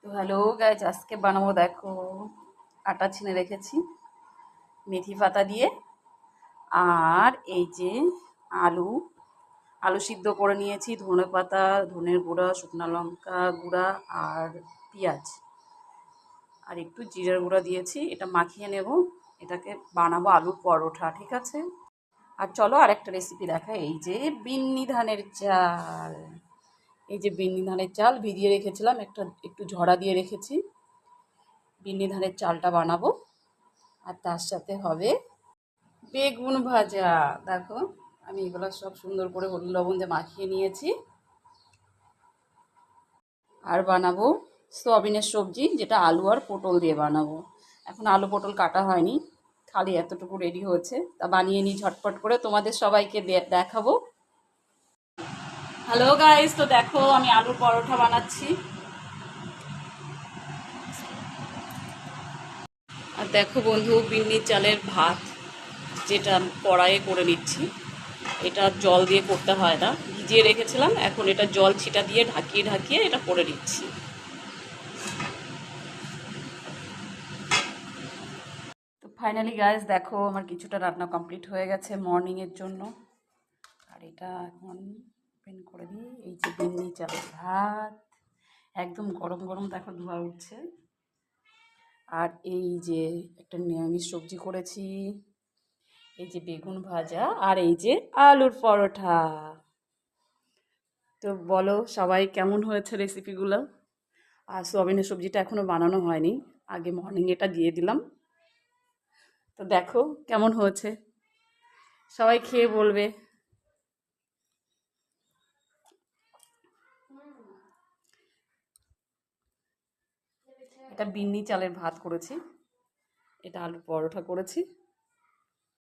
তো hello guys, আজকে বানাবো দেখো, আটা ছেনে রেখেছি মেথি পাতা দিয়ে। আর এই যে আলু আলু সিদ্ধ করে নিয়েছি, ধনে পাতা, ধনের গুঁড়া, শুকনো লঙ্কা গুঁড়া আর পেঁয়াজ আর একটু জিরার গুঁড়া দিয়েছি। এটা মাখিয়ে নেব, এটাকে বানাবো আলুর পরোটা, ঠিক আছে? আর চলো আর একটা রেসিপি দেখা। এই যে বিন্নি ধানের চাল, এই যে বিন্নি ধানের চাল ভিজিয়ে রেখেছিলাম, একটু ঝরা দিয়ে রেখেছি। বিন্নি ধানের চালটা বানাবো। আর তার সাথে হবে বেগুন ভাজা। দেখো, আমি এগুলো সব সুন্দর করে হলুদ লবণ দিয়ে মাখিয়ে নিয়েছি। আর বানাবো সয়াবিনের সবজি, যেটা আলু আর পটল দিয়ে বানাবো। এখন আলু পটল কাটা হয়নি, খালি এতটুকু রেডি হয়েছে, তা বানিয়ে নিই ঝটপট করে, তোমাদের সবাইকে দেখাবো। হ্যালো গাইস, তো দেখো আমি আলুর পরোটা বানাচ্ছি। আর দেখো বন্ধু, বিন্নির চালের ভাত, যেটা আমি কড়াইয়ে করে নিচ্ছি। এটা জল দিয়ে করতে হয় না, ভিজিয়ে রেখেছিলাম, এখন এটা জল ছিটা দিয়ে ঢাকিয়ে ঢাকিয়ে এটা করে নিচ্ছি। তো ফাইনালি গাইস দেখো, আমার কিছুটা রান্না কমপ্লিট হয়ে গেছে মর্নিংয়ের জন্য। আর এটা এখন ওপেন করে দিই। এই যে বিন্নি চালের ভাত, একদম গরম গরম, দেখো ধোঁয়া উঠছে। আর এই যে একটা নিরামিষ সবজি করেছি, এই যে বেগুন ভাজা, আর এই যে আলুর পরোটা। তো বলো সবাই, কেমন হয়েছে রেসিপিগুলো? আর সোয়াবিনের সবজিটা এখনও বানানো হয়নি, আগে মর্নিং এটা দিয়ে দিলাম। তো দেখো কেমন হয়েছে, সবাই খেয়ে বলবে। এটা বিন্নি চালের ভাত করেছি, এটা আলুর পরোটা করেছি।